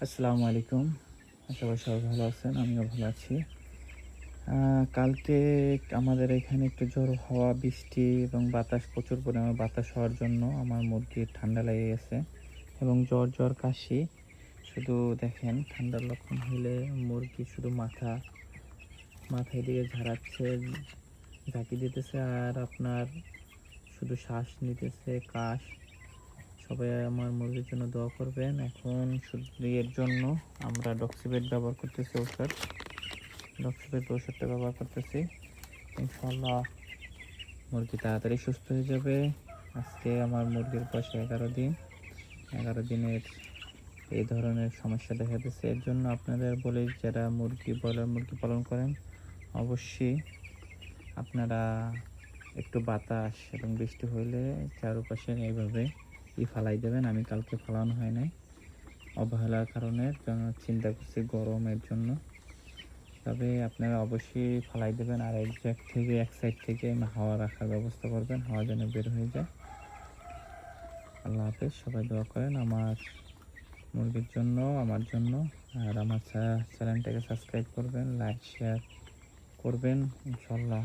আসসালামু আলাইকুম। আশা করি সবাই ভালো আছেন। আমিও ভালো আছি। কালকে আমাদের এখানে একটু ঝোড়ো হাওয়া, বৃষ্টি এবং বাতাস, প্রচুর পরিমাণে বাতাস হওয়ার জন্য আমার মুরগির ঠান্ডা লেগে গেছে এবং জ্বর, কাশি। শুধু দেখেন ঠান্ডার লক্ষণ হইলে মুরগি শুধু মাথা এদিকে ঝাড়াচ্ছে, ঝাঁকি দিতেছে আর আপনার শুধু শ্বাস নিতেছে, কাশ। সবাই আমার মুরগির জন্য দোয়া করবেন। এখন শুধু এর জন্য আমরা ডক্সিবেট ব্যবহার করতেছি, ডক্সিবেট ওষুধটা ব্যবহার করতেছি। ইনশাল্লাহ মুরগি তাড়াতাড়ি সুস্থ হয়ে যাবে। আজকে আমার মুরগির বয়স 11 দিন। 11 দিনের এই ধরনের সমস্যা দেখা দিচ্ছে। এর জন্য আপনাদের বলি, যারা ব্রয়লার মুরগি পালন করেন, অবশ্যই আপনারা একটু বাতাস এবং বৃষ্টি হইলে চারপাশে এইভাবে ফালাই দেবেন। আমি কালকে ফালানো হয় নাই অবহেলার কারণে, কারণ চিন্তা করছি গরমের জন্য। তবে আপনারা অবশ্যই ফালাই দেবেন আর এক সাইড থেকে হাওয়া রাখার ব্যবস্থা করবেন, হাওয়া যেন বের হয়ে যায়। আল্লাহ হাফেজ। সবাই দোয়া করেন আমার মুরগির জন্য, আমার জন্য। আর আমার চ্যানেলটাকে সাবস্ক্রাইব করবেন, লাইক শেয়ার করবেন। ইনশাল্লাহ